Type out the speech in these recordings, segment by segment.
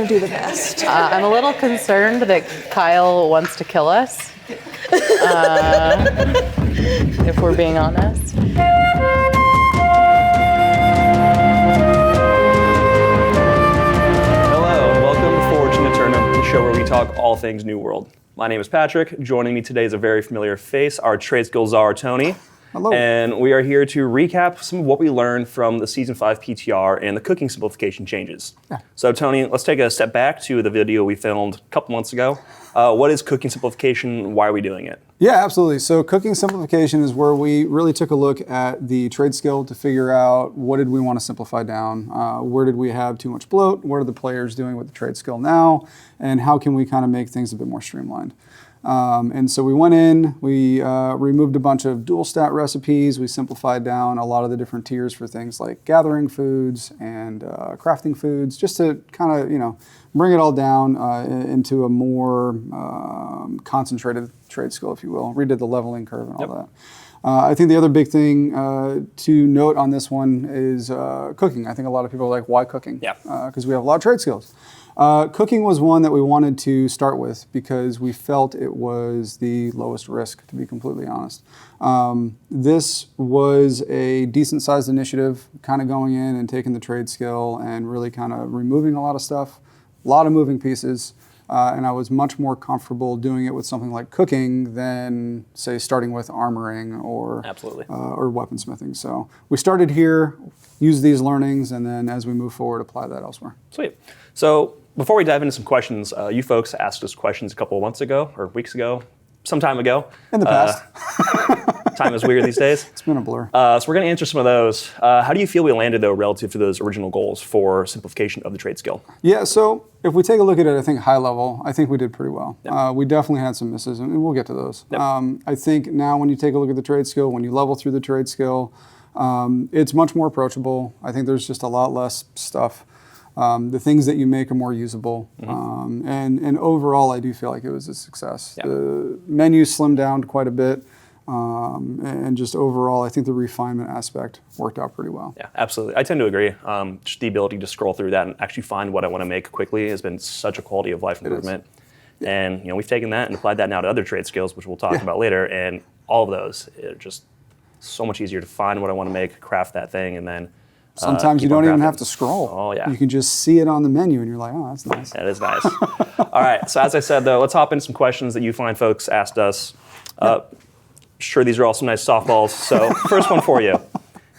to do the best. I'm a little concerned that Kyle wants to kill us, if we're being honest. Hello, and welcome to Forged in Aeternum, the show where we talk all things New World. My name is Patrick. Joining me today is a very familiar face, our trade skill czar, Tony. Hello. And we are here to recap some of what we learned from the Season 5 PTR and the cooking simplification changes. Yeah. So Tony, let's take a step back to the video we filmed a couple months ago. What is cooking simplification? Why are we doing it? Yeah, absolutely. So cooking simplification is where we really took a look at the trade skill to figure out what did we want to simplify down, where did we have too much bloat, what are the players doing with the trade skill now, and how can we kind of make things a bit more streamlined. And so we went in, we removed a bunch of dual stat recipes, we simplified down a lot of the different tiers for things like gathering foods and crafting foods, just to kind of, bring it all down into a more concentrated trade skill, if you will. Redid the leveling curve and all that. I think the other big thing to note on this one is cooking. I think a lot of people are like, why cooking? Yeah. Because we have a lot of trade skills. Cooking was one that we wanted to start with because we felt it was the lowest risk, to be completely honest. This was a decent sized initiative, kind of going in and taking the trade skill and really kind of removing a lot of stuff, a lot of moving pieces. And I was much more comfortable doing it with something like cooking than, say, starting with armoring or weaponsmithing. So we started here, used these learnings, and then as we move forward, apply that elsewhere. Sweet. So before we dive into some questions, you folks asked us questions a couple of months ago or weeks ago, some time ago. In the past. Time is weird these days. It's been a blur. So we're going to answer some of those. How do you feel we landed, though, relative to those original goals for simplification of the trade skill? Yeah, so if we take a look at it, I think high level, I think we did pretty well. Yep. We definitely had some misses, and we'll get to those. Yep. I think now when you take a look at the trade skill, when you level through the trade skill, it's much more approachable. I think there's just a lot less stuff. The things that you make are more usable. Mm-hmm. And overall, I do feel like it was a success. Yep. The menu slimmed down quite a bit. And just overall, I think the refinement aspect worked out pretty well. Yeah, absolutely. I tend to agree. Just the ability to scroll through that and actually find what I want to make quickly has been such a quality of life improvement. Yeah. And we've taken that and applied that now to other trade skills, which we'll talk about later. And all of those are just so much easier to find what I want to make, craft that thing, and then sometimes you don't even have to scroll. Oh, yeah. You can just see it on the menu and you're like, oh, that's nice. That is nice. All right, so as I said, though, let's hop into some questions that you fine folks asked us. Sure, these are all some nice softballs. So first one for you.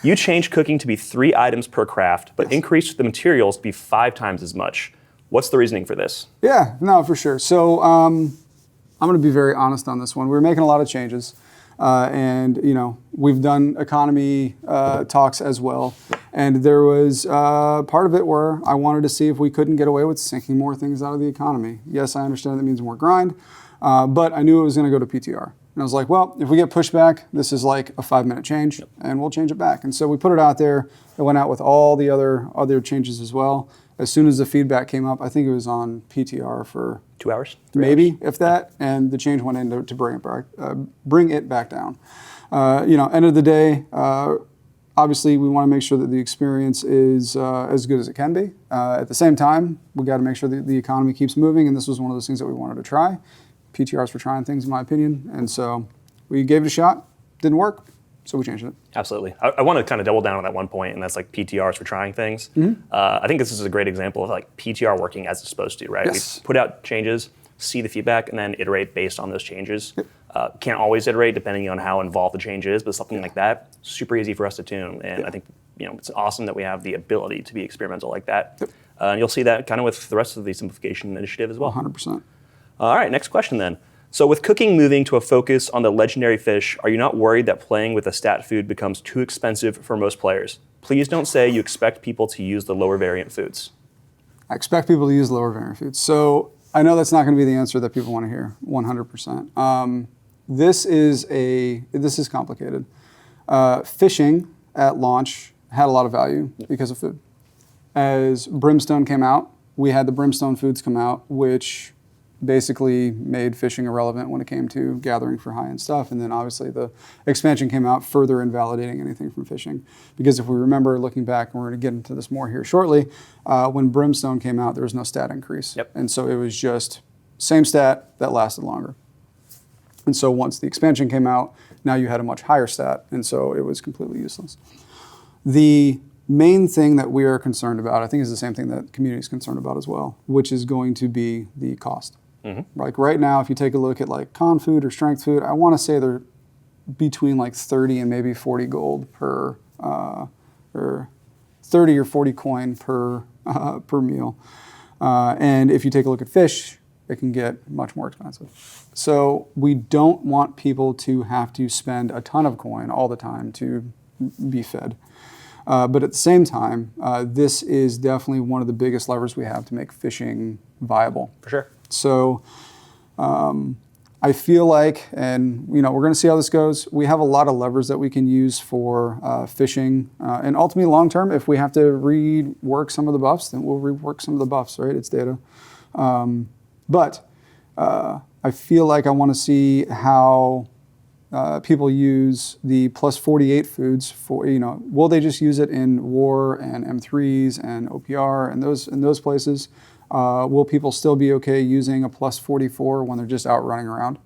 You changed cooking to be 3 items per craft, but increased the materials to be 5 times as much. What's the reasoning for this? Yeah, no, for sure. So I'm going to be very honest on this one. We're making a lot of changes. And we've done economy talks as well. And there was part of it where I wanted to see if we couldn't get away with sinking more things out of the economy. Yes, I understand that means more grind, but I knew it was going to go to PTR. And I was like, well, if we get pushback, this is like a 5-minute change, and we'll change it back. And so we put it out there. It went out with all the other changes as well. As soon as the feedback came up, I think it was on PTR for 2 hours, maybe, if that, and the change went in to bring it back down. End of the day, obviously we want to make sure that the experience is as good as it can be. At the same time, we got to make sure that the economy keeps moving, and this was one of those things that we wanted to try. PTRs for trying things, in my opinion, and so we gave it a shot. Didn't work, so we changed it. Absolutely. I want to kind of double down on that one point, and that's like PTRs for trying things. Mm-hmm. I think this is a great example of like PTR working as it's supposed to, right? Yes. We put out changes, see the feedback, and then iterate based on those changes. Yep. Can't always iterate depending on how involved the change is, but something like that, super easy for us to tune. And I think it's awesome that we have the ability to be experimental like that. Yep. And you'll see that kind of with the rest of the simplification initiative as well. 100%. All right, next question then. So with cooking moving to a focus on the legendary fish, are you not worried that playing with a stat food becomes too expensive for most players? Please don't say you expect people to use the lower variant foods. I expect people to use lower variant foods. So I know that's not going to be the answer that people want to hear, 100%. This is complicated. Fishing at launch had a lot of value because of food. As Brimstone came out, we had the Brimstone foods come out, which basically made fishing irrelevant when it came to gathering for high-end stuff. And then obviously the expansion came out, further invalidating anything from fishing. Because if we remember, looking back, and we're going to get into this more here shortly, when Brimstone came out, there was no stat increase. Yep. And so it was just same stat that lasted longer. And so once the expansion came out, now you had a much higher stat, and so it was completely useless. The main thing that we are concerned about, I think, is the same thing that the community is concerned about as well, which is going to be the cost. Like right now, if you take a look at like con food or strength food, I want to say they're between like 30 and maybe 40 gold per, or 30 or 40 coin per meal. And if you take a look at fish, it can get much more expensive. So we don't want people to have to spend a ton of coin all the time to be fed. But at the same time, this is definitely one of the biggest levers we have to make fishing viable. For sure. So I feel like, and we're going to see how this goes. We have a lot of levers that we can use for fishing, and ultimately long term, if we have to rework some of the buffs, then we'll rework some of the buffs. Right? It's data. But I feel like I want to see how people use the plus 48 foods for, will they just use it in war and M3s and OPR and those places? Will people still be okay using a plus 44 when they're just out running around?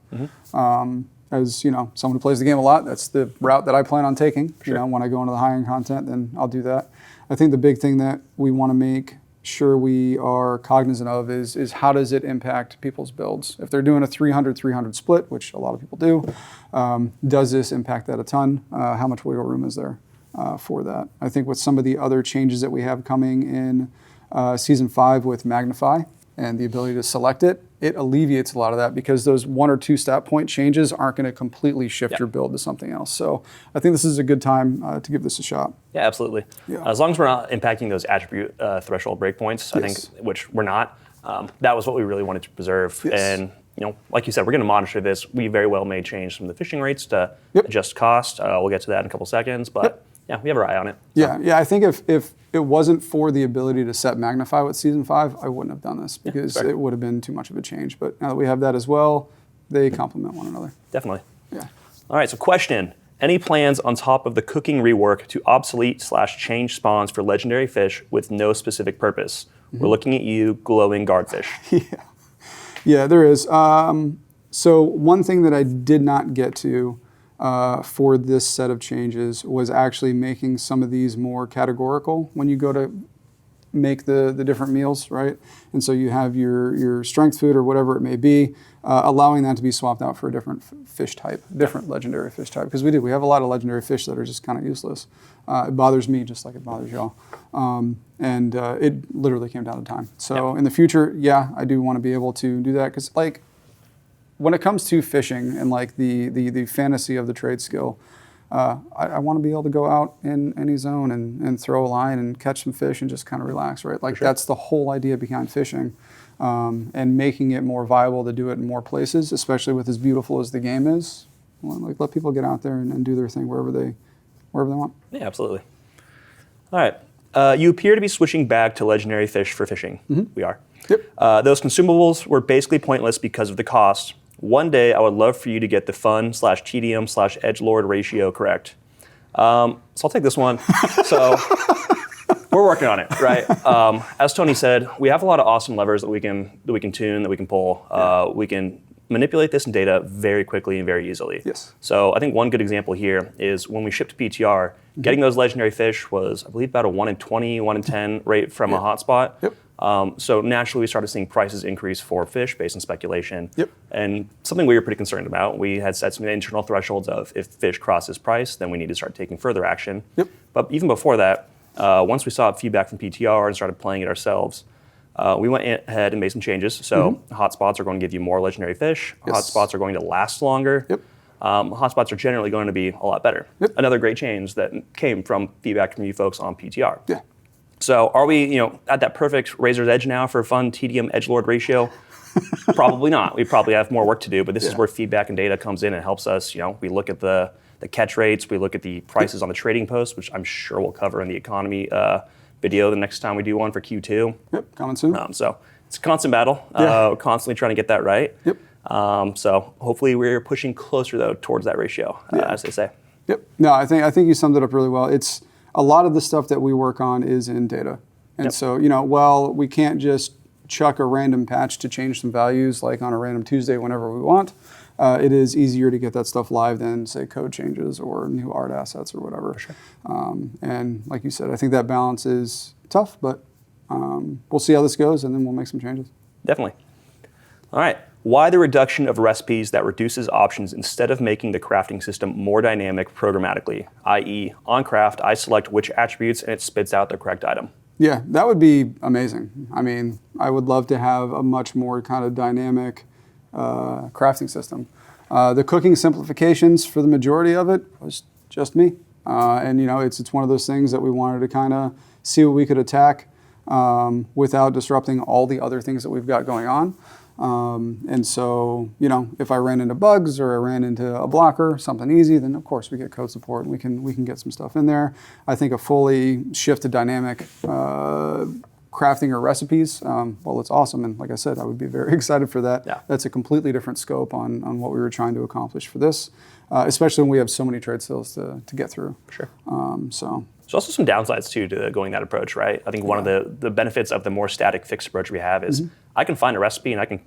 As someone who plays the game a lot, that's the route that I plan on taking. Sure. When I go into the high-end content, then I'll do that. I think the big thing that we want to make sure we are cognizant of is how does it impact people's builds? If they're doing a 300-300 split, which a lot of people do, does this impact that a ton? How much wiggle room is there for that? I think with some of the other changes that we have coming in Season 5 with Magnify and the ability to select it, it alleviates a lot of that because those 1 or 2 stat point changes aren't going to completely shift your build to something else. So I think this is a good time to give this a shot. Yeah, absolutely. Yeah. As long as we're not impacting those attribute threshold breakpoints, I think, which we're not, that was what we really wanted to preserve. Yes. And like you said, we're going to monitor this. We very well may change some of the fishing rates to adjust cost. We'll get to that in a couple seconds, but yeah, we have our eye on it. So. Yeah. I think if it wasn't for the ability to set Magnify with Season 5, I wouldn't have done this because it would have been too much of a change. But now that we have that as well, they complement one another. Definitely. Yeah. All right, so question. Any plans on top of the cooking rework to obsolete/change spawns for legendary fish with no specific purpose? We're looking at you, glowing guardfish. Yeah, there is. So one thing that I did not get to for this set of changes was actually making some of these more categorical when you go to make the different meals, right? And so you have your strength food or whatever it may be, allowing that to be swapped out for a different fish type, different legendary fish type. Because we have a lot of legendary fish that are just kind of useless. It bothers me just like it bothers y'all. And it literally came down to time. So in the future, I do want to be able to do that because when it comes to fishing and the fantasy of the trade skill, I want to be able to go out in any zone and throw a line and catch some fish and just kind of relax, right? That's the whole idea behind fishing, and making it more viable to do it in more places, especially with as beautiful as the game is. Let people get out there and do their thing wherever they want. Yeah, absolutely. All right. You appear to be switching back to legendary fish for fishing. We are. Yep. Those consumables were basically pointless because of the cost. One day, I would love for you to get the fun/tedium/edgelord ratio correct. So I'll take this one. So we're working on it, right? As Tony said, we have a lot of awesome levers that we can tune, that we can pull. We can manipulate this in data very quickly and very easily. Yes. So I think one good example here is when we shipped PTR, getting those legendary fish was, I believe, about a 1 in 20, 1 in 10 rate from a hotspot. Yep. So naturally, we started seeing prices increase for fish based on speculation. Yep. And something we were pretty concerned about. We had set some internal thresholds of if fish crosses price, then we need to start taking further action. Yep. But even before that, once we saw feedback from PTR and started playing it ourselves, we went ahead and made some changes. So hotspots are going to give you more legendary fish. Yes. Hotspots are going to last longer. Yep. Hotspots are generally going to be a lot better. Yep. Another great change that came from feedback from you folks on PTR. Yeah. So are we, at that perfect razor's edge now for a fun tedium edgelord ratio? Probably not. We probably have more work to do, but this is where feedback and data comes in and helps us. We look at the catch rates, we look at the prices on the trading post, which I'm sure we'll cover in the economy video the next time we do one for Q2. Yep, coming soon. So it's a constant battle. We're constantly trying to get that right. Yep. So hopefully we're pushing closer though towards that ratio, as they say. Yep. No, I think you summed it up really well. It's a lot of the stuff that we work on is in data. And so, while we can't just chuck a random patch to change some values like on a random Tuesday whenever we want, it is easier to get that stuff live than, say, code changes or new art assets or whatever. For sure. And like you said, I think that balance is tough, but we'll see how this goes, and then we'll make some changes. Definitely. All right. Why the reduction of recipes that reduces options instead of making the crafting system more dynamic programmatically, i.e. on craft, I select which attributes and it spits out the correct item? Yeah, that would be amazing. I mean, I would love to have a much more kind of dynamic crafting system. The cooking simplifications for the majority of it was just me. And it's one of those things that we wanted to kind of see what we could attack without disrupting all the other things that we've got going on. And so, if I ran into bugs or I ran into a blocker, something easy, then of course we get code support and we can get some stuff in there. I think a fully shifted dynamic crafting or recipes, well, it's awesome. And like I said, I would be very excited for that. Yeah. That's a completely different scope on what we were trying to accomplish for this, especially when we have so many trade skills to get through. Sure. So. There's also some downsides too to going that approach, right? I think one of the benefits of the more static fixed approach we have is I can find a recipe and I can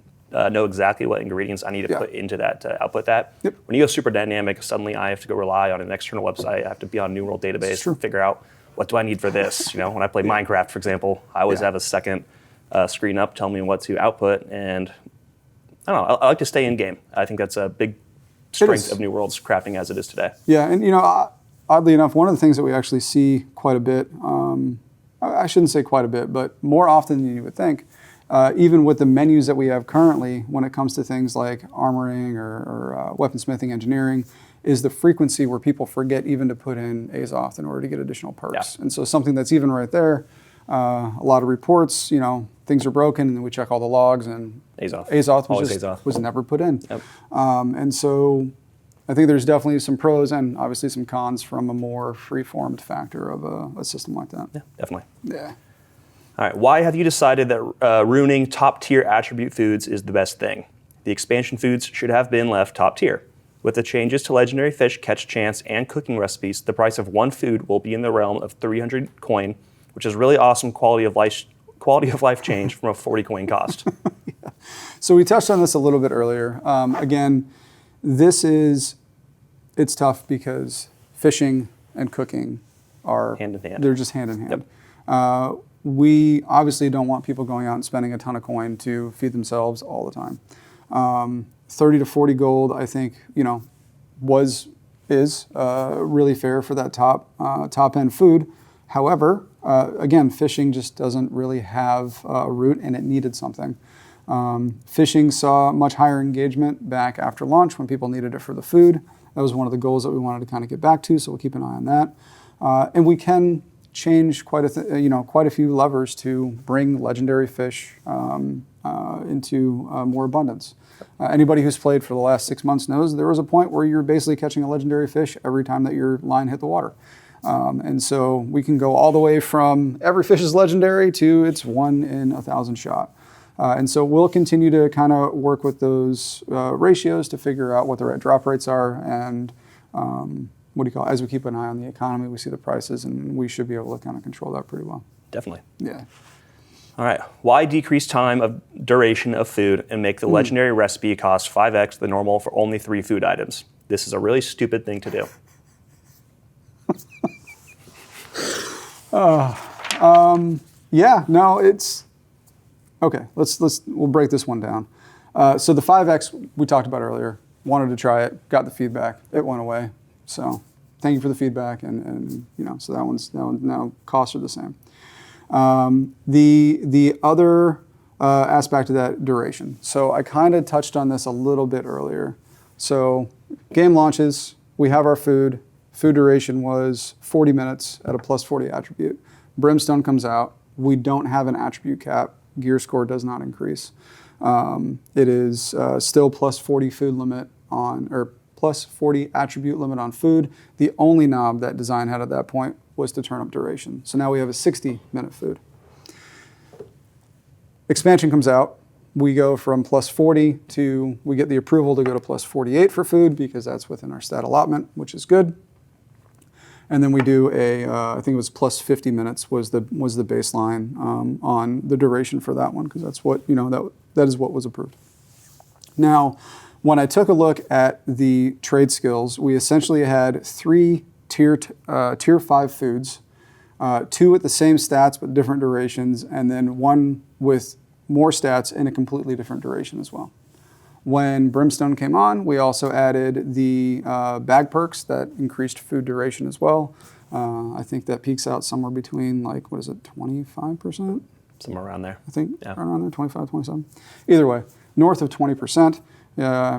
know exactly what ingredients I need to put into that to output that. Yep. When you go super dynamic, suddenly I have to go rely on an external website. I have to be on a New World database to figure out what do I need for this. When I play Minecraft, for example, I always have a second screen up telling me what to output, and I don't know. I like to stay in game. I think that's a big strength of New World's crafting as it is today. Yeah, and oddly enough, one of the things that we actually see quite a bit, I shouldn't say quite a bit, but more often than you would think, even with the menus that we have currently when it comes to things like armoring or weaponsmithing engineering, is the frequency where people forget even to put in Azoth in order to get additional perks. Yeah. And so something that's even right there, a lot of reports, things are broken, and then we check all the logs, and Azoth was never put in. Yep. And so I think there's definitely some pros and obviously some cons from a more free-formed factor of a system like that. Yeah, definitely. Yeah. All right, why have you decided that ruining top-tier attribute foods is the best thing? The expansion foods should have been left top tier. With the changes to legendary fish, catch chance, and cooking recipes, the price of one food will be in the realm of 300 coin, which is really awesome quality of life change from a 40 coin cost. Yeah. So we touched on this a little bit earlier. Again, it's tough because fishing and cooking are hand in hand. They're just hand in hand. Yep. We obviously don't want people going out and spending a ton of coin to feed themselves all the time. 30 to 40 gold, I think, is really fair for that top end food. However, again, fishing just doesn't really have a root, and it needed something. Fishing saw much higher engagement back after launch when people needed it for the food. That was one of the goals that we wanted to kind of get back to, so we'll keep an eye on that. And we can change quite a few levers to bring legendary fish into more abundance. Anybody who's played for the last 6 months knows there was a point where you're basically catching a legendary fish every time that your line hit the water. And so we can go all the way from every fish is legendary to it's 1 in 1,000 shot. And so we'll continue to kind of work with those ratios to figure out what the right drop rates are, and as we keep an eye on the economy, we see the prices, and we should be able to kind of control that pretty well. Definitely. Yeah. All right. Why decrease time of duration of food and make the legendary recipe cost 5x the normal for only 3 food items? This is a really stupid thing to do. Yeah, no, it's okay. We'll break this one down. So the 5x we talked about earlier, wanted to try it, got the feedback, it went away. So thank you for the feedback, and so that one's now costs are the same. The other aspect of that, duration. So I kind of touched on this a little bit earlier. So game launches, we have our food. Food duration was 40 minutes at a plus 40 attribute. Brimstone comes out. We don't have an attribute cap. Gear score does not increase. It is still plus 40 food limit or plus 40 attribute limit on food. The only knob that design had at that point was to turn up duration. So now we have a 60-minute food. Expansion comes out. We go from plus 40 to, we get the approval to go to plus 48 for food because that's within our stat allotment, which is good. And then we do I think it was plus 50 minutes was the baseline on the duration for that one because that's what, that is what was approved. Now, when I took a look at the trade skills, we essentially had 3 tier 5 foods, 2 at the same stats but different durations, and then 1 with more stats and a completely different duration as well. When Brimstone came on, we also added the bag perks that increased food duration as well. I think that peaks out somewhere between 25%? Somewhere around there. I think around there, 25, 27. Either way, north of 20%.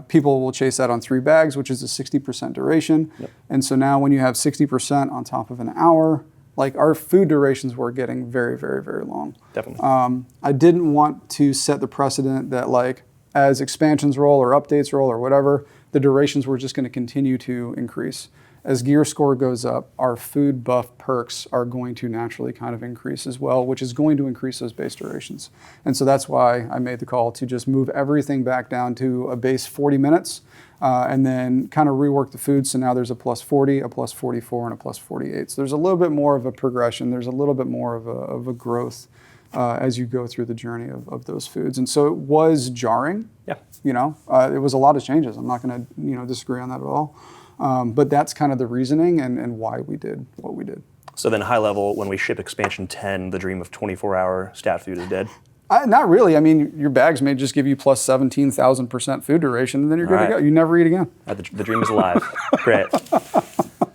People will chase that on 3 bags, which is a 60% duration. Yep. And so now when you have 60% on top of an hour, our food durations were getting very, very, very long. Definitely. I didn't want to set the precedent that as expansions roll or updates roll or whatever, the durations were just going to continue to increase. As gear score goes up, our food buff perks are going to naturally kind of increase as well, which is going to increase those base durations. And so that's why I made the call to just move everything back down to a base 40 minutes and then kind of rework the food. So now there's a plus 40, a plus 44, and a plus 48. So there's a little bit more of a progression. There's a little bit more of a growth as you go through the journey of those foods. And so it was jarring. Yeah. It was a lot of changes. I'm not going to disagree on that at all. But that's kind of the reasoning and why we did what we did. So then high level, when we ship expansion 10, the dream of 24-hour stat food is dead? Not really. I mean, your bags may just give you plus 17,000% food duration, and then you're good to go. You never eat again. The dream is alive. Great.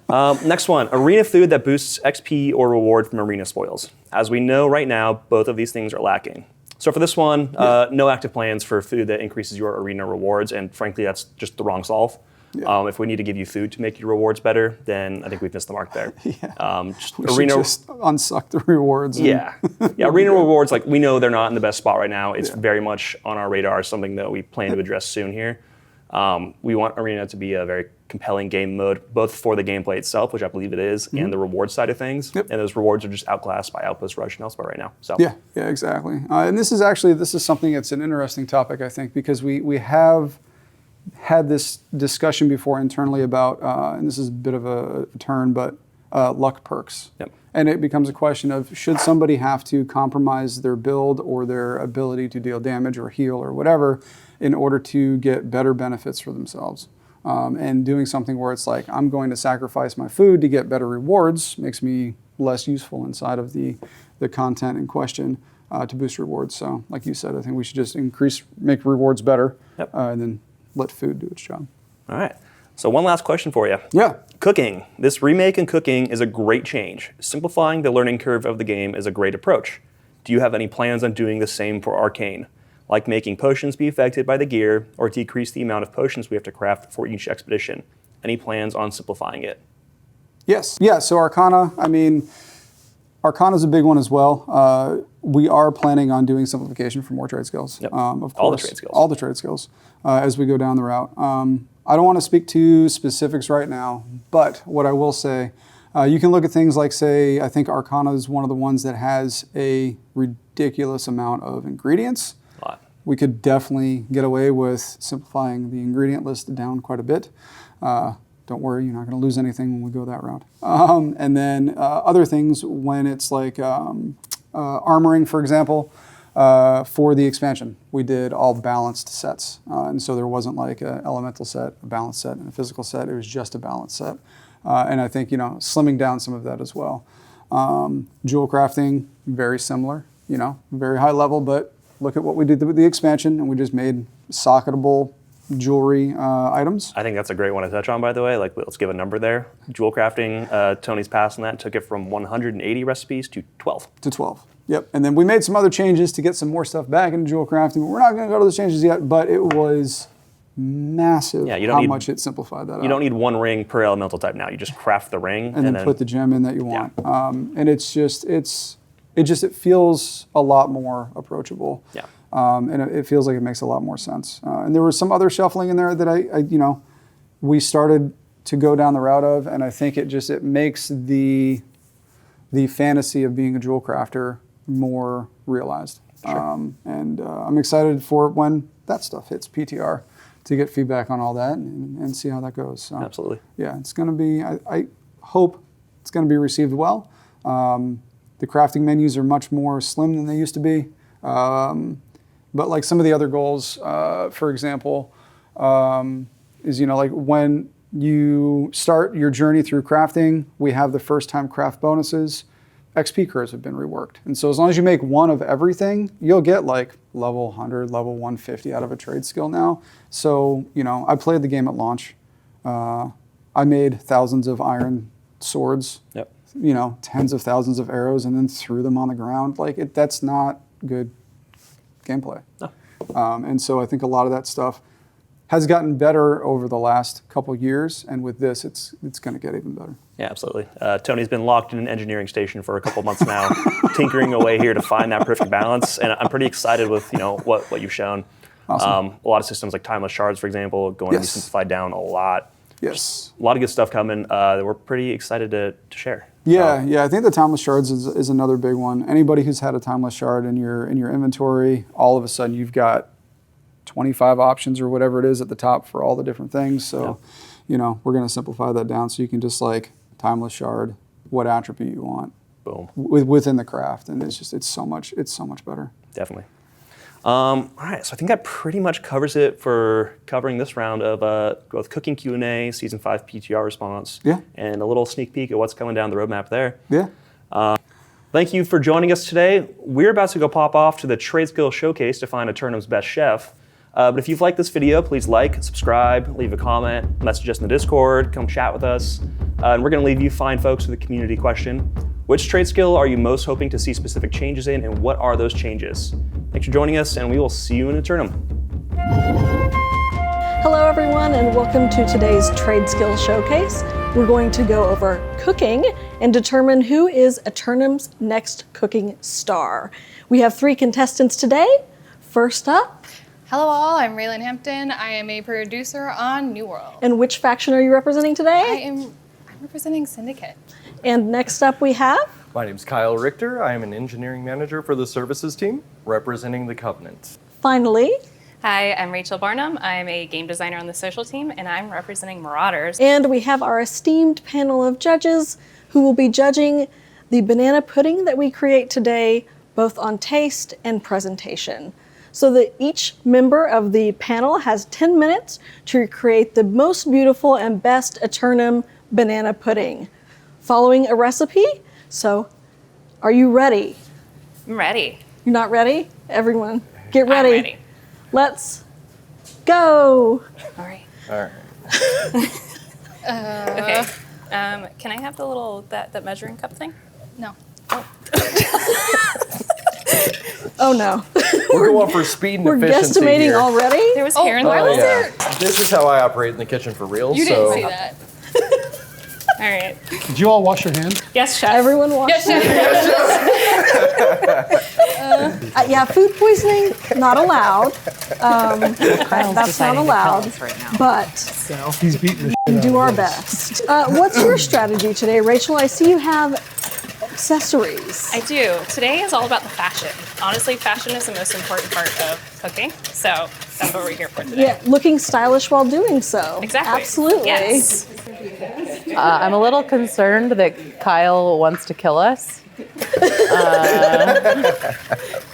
Next one, arena food that boosts XP or reward from arena spoils. As we know right now, both of these things are lacking. So for this one, no active plans for food that increases your arena rewards, and frankly, that's just the wrong solve. Yeah. If we need to give you food to make your rewards better, then I think we've missed the mark there. Just unsuck the rewards. Arena rewards, we know they're not in the best spot right now. It's very much on our radar, something that we plan to address soon here. We want Arena to be a very compelling game mode, both for the gameplay itself, which I believe it is, and the reward side of things. Yep. And those rewards are just outclassed by Outpost Rush and elsewhere right now. So yeah, exactly. And this is something that's an interesting topic, I think, because we have had this discussion before internally about, and this is a bit of a turn, but luck perks. Yep. And it becomes a question of, should somebody have to compromise their build or their ability to deal damage or heal or whatever in order to get better benefits for themselves? And doing something where it's I'm going to sacrifice my food to get better rewards makes me less useful inside of the content in question to boost rewards. So like you said, I think we should just make rewards better, and then let food do its job. All right. So one last question for you. Yeah. Cooking. This remake in cooking is a great change. Simplifying the learning curve of the game is a great approach. Do you have any plans on doing the same for Arcane? Like making potions be affected by the gear or decrease the amount of potions we have to craft for each expedition? Any plans on simplifying it? Yes. Yeah, so Arcana's a big one as well. We are planning on doing simplification for more trade skills. Yep. Of course, all the trade skills. All the trade skills as we go down the route. I don't want to speak to specifics right now, but what I will say, you can look at things like, say, I think Arcana is one of the ones that has a ridiculous amount of ingredients. A lot. We could definitely get away with simplifying the ingredient list down quite a bit. Don't worry, you're not going to lose anything when we go that route. And then other things when it's armoring, for example, for the expansion, we did all balanced sets. And so there wasn't an elemental set, a balanced set, and a physical set. It was just a balanced set. And I think, slimming down some of that as well. Jewel crafting, very similar, very high level, but look at what we did with the expansion, and we just made socketable jewelry items. I think that's a great one to touch on, by the way. Let's give a number there. Jewel crafting, Tony's passing that, took it from 180 recipes to 12. To 12. Yep. And then we made some other changes to get some more stuff back into jewel crafting. We're not going to go to those changes yet, but it was massive how much it simplified that. You don't need one ring per elemental type now. You just craft the ring and then put the gem in that you want. And it feels a lot more approachable. Yeah. And it feels like it makes a lot more sense. And there was some other shuffling in there that we started to go down the route of, and I think it makes the fantasy of being a jewel crafter more realized. And I'm excited for when that stuff hits PTR to get feedback on all that and see how that goes. So, Absolutely. yeah, it's going to be, I hope it's going to be received well. The crafting menus are much more slim than they used to be. But like some of the other goals, for example, is, like when you start your journey through crafting, we have the first time craft bonuses. XP curves have been reworked. And so as long as you make one of everything, you'll get like level 100, level 150 out of a trade skill now. So, I played the game at launch. I made thousands of iron swords, Yep. Tens of thousands of arrows, and then threw them on the ground. That's not good gameplay. No. And so I think a lot of that stuff has gotten better over the last couple years, and with this, it's going to get even better. Yeah, absolutely. Tony's been locked in an engineering station for a couple months now, tinkering away here to find that perfect balance, and I'm pretty excited with what you've shown. Awesome. A lot of systems like timeless shards, for example, going to be simplified down a lot. Yes. A lot of good stuff coming that we're pretty excited to share. Yeah, I think the timeless shards is another big one. Anybody who's had a timeless shard in your inventory, all of a sudden you've got 25 options or whatever it is at the top for all the different things. So, we're going to simplify that down so you can just timeless shard what attribute you want. Boom. Within the craft, and it's so much better. Definitely. All right, so I think that pretty much covers it for covering this round of both Cooking Q&A, Season 5 PTR response, and a little sneak peek at what's coming down the roadmap there. Yeah. Thank you for joining us today. We're about to go pop off to the Trade Skill Showcase to find Aeternum's best chef. But if you've liked this video, please like, subscribe, leave a comment, message us in the Discord, come chat with us. And we're going to leave you fine folks with a community question. Which trade skill are you most hoping to see specific changes in, and what are those changes? Thanks for joining us, and we will see you in Aeternum. Hello everyone, and welcome to today's Trade Skill Showcase. We're going to go over cooking and determine who is Aeternum's next cooking star. We have 3 contestants today. First up. Hello all, I'm Raylan Hampton. I am a producer on New World. And which faction are you representing today? I'm representing Syndicate. And next up we have... My name's Kyle Richter. I am an engineering manager for the services team, representing the Covenant. Finally... Hi, I'm Rachel Barnum. I'm a game designer on the social team, and I'm representing Marauders. And we have our esteemed panel of judges who will be judging the banana pudding that we create today, both on taste and presentation. So that each member of the panel has 10 minutes to create the most beautiful and best Aeternum banana pudding, following a recipe. So, are you ready? I'm ready. You're not ready? Everyone, get ready. I'm ready. Let's go. All right. All right. Okay. Can I have the little, that measuring cup thing? No. Oh no. We're going for speed and We're efficiency guesstimating here. already? There was hair in the why middle. was there? This is how I operate in the kitchen for real. You so didn't see that. All right. Did you all wash your hands? Yes, chef. Everyone watch. Yes, Yeah, food poisoning, not allowed. Kyle's That's deciding not to allowed. tell us right now. But He's beating the we shit do out our of this. best. What's your strategy today, Rachel? I see you have accessories. I do. Today is all about the fashion. Honestly, fashion is the most important part of cooking, so that's what we're here for today. Yeah, looking stylish while doing so. Exactly. Absolutely. Yes. I'm a little concerned that Kyle wants to kill us,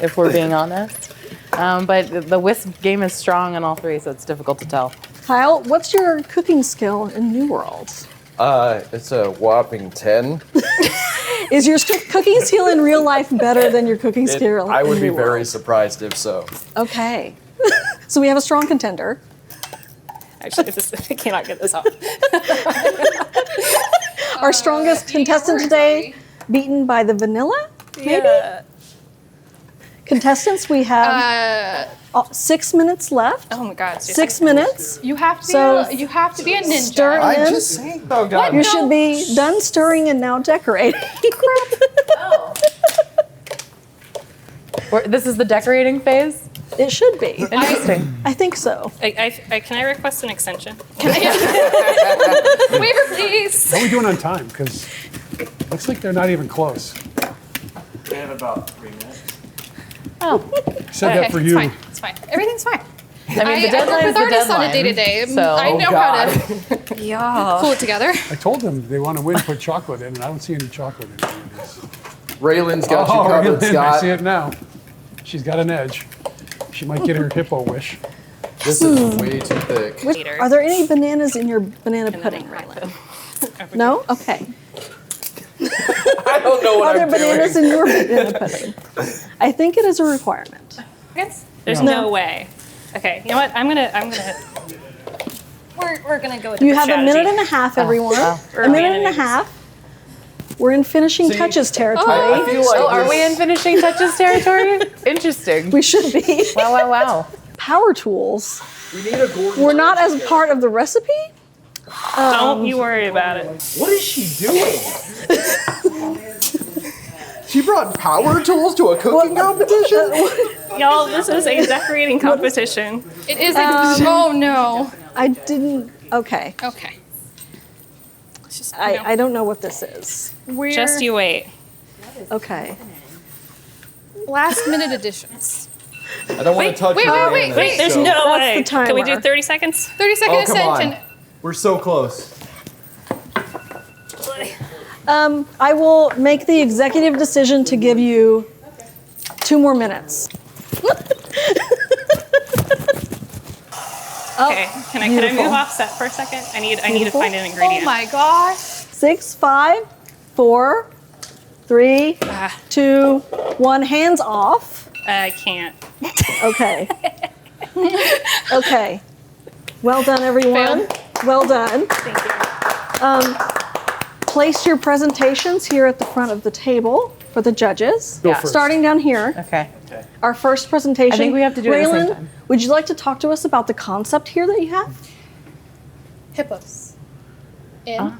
if we're being honest. But the Wisp game is strong in all 3, so it's difficult to tell. Kyle, what's your cooking skill in New World? it's a whopping 10. Is your cooking skill in real life better than your cooking skill I would in be New very World? surprised if so. Okay. So we have a strong contender. Actually, I cannot get this off. Our strongest contestant today, beaten by the vanilla, maybe? Yeah. Contestants, we have 6 minutes left. Oh my God. 6 minutes. You have to be. So, You have to be a ninja. stir in. saying. Oh God. You should be done stirring and now decorating. This is the decorating phase? It should be. Interesting. I think so. Can I request an extension? Waiver, please. How are we doing on time? Because looks like they're not even close. We have about 3 minutes. Said Okay, that for It's you. fine. It's fine. Everything's fine. I mean, the I work deadline is with the artists on deadline. a day-to-day. So, I know how to Yeah. pull it together. I told them they want to win, put chocolate in, and I don't see any chocolate in any of this. Raylan's got you Oh, covered, I Scott. see it now. She's got an edge. She might get her hippo wish. This is way too thick. Are there any bananas in your banana pudding, Raylan? No? Okay. I don't know what Are there I'm bananas doing. in your banana pudding? I think it is a requirement. There's no way. Okay, you know what? I'm gonna. We're gonna go with. You have a minute and a half, everyone. A minute and a half. We're in finishing touches territory. I feel like Oh, are this- we in finishing touches territory? Interesting. We should be. Wow, wow, wow. Power tools We need a Gordon. were not as part of the recipe. Don't you worry about it. What is she doing? She brought power tools to a cooking competition? Y'all, this is a decorating competition. It is like, oh no. I didn't. Okay. Okay. It's just, I don't know what this is. we're Just you wait. Okay. last minute additions. I don't want to touch wait, your wait, bananas, Wait, there's so- no That's way. the timer. Can we do 30 seconds? 30-second Oh, come on. ascension. We're so close. I will make the executive decision to give you 2 more minutes. Okay. Can I beautiful. move off set for a second? I need to Beautiful. find an ingredient. Oh my gosh. 6, 5, 4, 3, 2, 1. Hands off. I can't. Okay. Okay. Well done, everyone. Well done. Thank you. Place your presentations here at the front of the table for the judges. Go first. Starting down here. Okay. Our first presentation. I think we have to do it at the same Raylan, time. would you like to talk to us about the concept here that you have? Hippos. In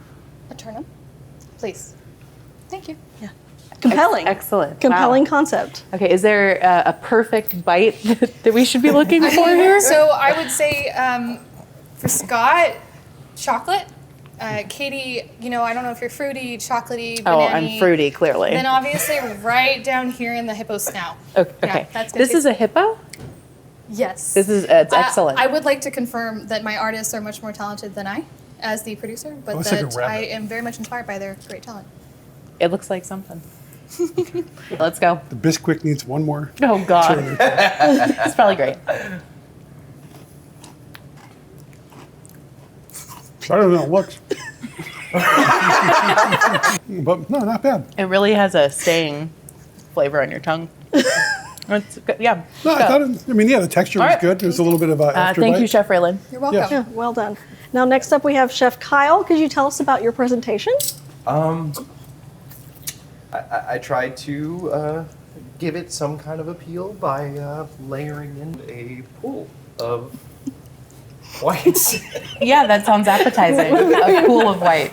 Aeternum. Please. Thank you. Compelling. Excellent. Compelling Wow. concept. Okay, is there a perfect bite that we should be looking for here? So I would say for Scott, chocolate. Katie, I don't know if you're fruity, chocolatey, Oh, banana-y. I'm fruity, clearly. Then obviously right down here in the hippo snout. Okay. Yeah, that's good. This is a hippo? Yes. This is it's excellent. I would like to confirm that my artists are much more talented than I, as the producer, but Looks like a that rabbit. I am very much inspired by their great talent. It looks like something. Let's go. The Bisquick needs one more. Oh God. It's probably great. Better than it looks. But no, not bad. It really has a staying flavor on your tongue. It's good. Yeah. No, I thought the texture was All right. good. There's a little bit of a afterbite. Thank you, Chef Raylan. You're welcome. Yes. Yeah, well done. Now, next up, we have Chef Kyle. Could you tell us about your presentation? I tried to give it some kind of appeal by layering in a pool of whites. Yeah, that sounds appetizing. A pool of white.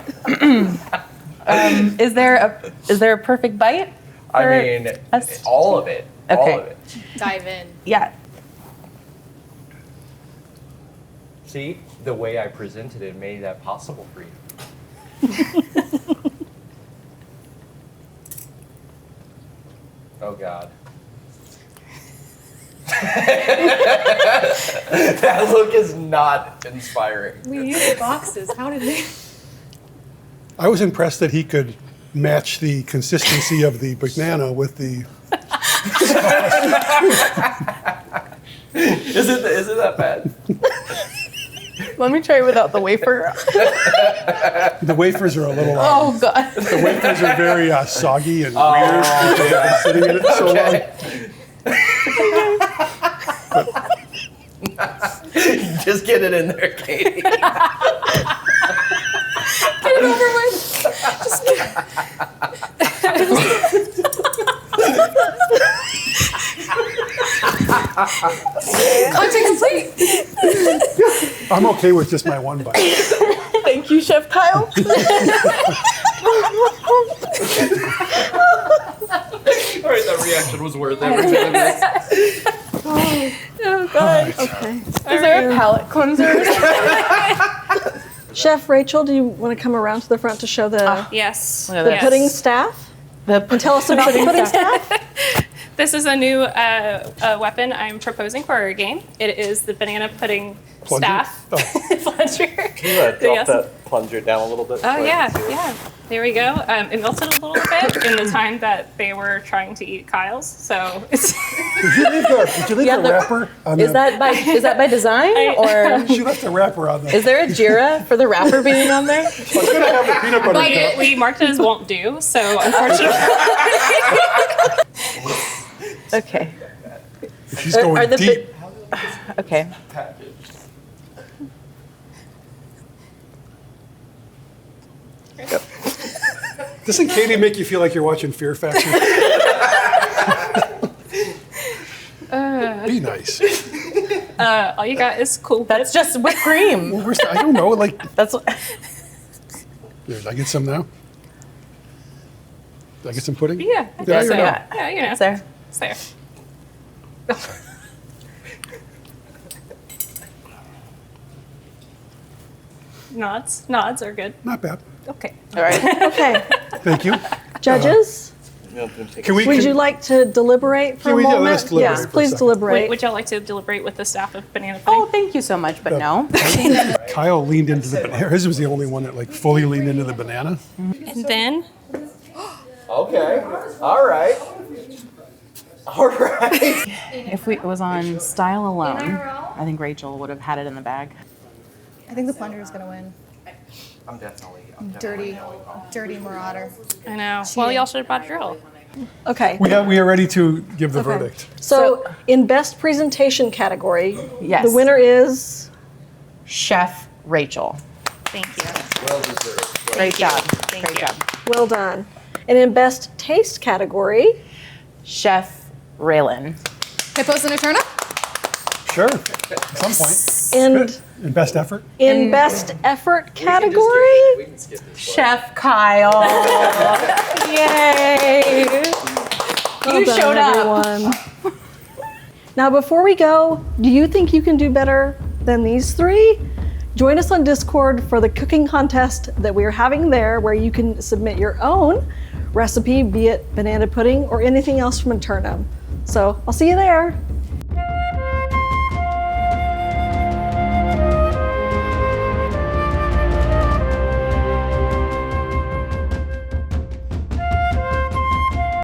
Is there a perfect bite? I for mean, us? all of it. All Okay. of it. Dive in. Yeah. See, the way I presented it made that possible for you. Oh God. That look is not inspiring. We used boxes. How did we? I was impressed that he could match the consistency of the banana with the. Is it that bad? Let me try without the wafer. The wafers are a little. Oh God. The wafers are very soggy and weird because they've been sitting in it so long. Just get it in there, Katie. Get it over with. Just content complete. I'm okay with just my one bite. Thank you, Chef Kyle. All right, that reaction was worth every bit of it. Oh God. Okay. Is there a palate cleanser? Chef Rachel, do you want to come around to the front to show the Yes. Look at the this. pudding staff? The And tell us about the pudding staff? This is a new weapon I'm proposing for our game. It is the banana pudding Plunger? staff. Oh. Plunger. Can you drop Yes. that plunger down a little bit? so I Oh can yeah, see it? yeah. There we go. It melted a little bit in the time that they were trying to eat Kyle's. So it's. Did you leave the wrapper on Is that by design or She left the wrapper on the. is there a JIRA for the wrapper being on there? I was gonna have the peanut butter cup. We marked it as won't do. So unfortunately. Okay. She's going the deep. Okay. Doesn't Katie make you feel like you're watching Fear Factor? Be nice. All you got is cool. That's just whipped cream. Where's the, I don't know. Like, That's what. here, did I get some now? Did I get some pudding? Yeah. I Yeah, think so. you're Yeah, you know. It's there. It's there. Nods are good. Not bad. Okay. All right. Okay, Thank you. judges, Can we? would can- you like to deliberate for Can a we- yeah, moment? let's deliberate Yes, for a please second. deliberate. Would y'all like to deliberate with the staff of banana pudding? Oh, thank you so much, but no. Kyle leaned into the banana. His was the only one that like fully leaned into the banana. And then Okay. All right. All right. If it was on style alone, I think Rachel would have had it in the bag. I think the plunger is gonna win. I'm definitely Dirty marauder. I know. Well, y'all should have brought a drill. Okay, We are ready to give the Okay. verdict. so in best presentation category, Yes. the winner is Chef Rachel. Thank you. well deserved. Great job. Thank Great you. job. well done. And in best taste category, Chef Raylan. Hippos and Aeternum? Sure. At some point. and And best effort. in best effort category, We can skip this. Chef Kyle. Yay. well You done, showed up. everyone. Now, before we go, do you think you can do better than these three? Join us on Discord for the cooking contest that we are having there, where you can submit your own recipe, be it banana pudding or anything else from Aeternum. So I'll see you there.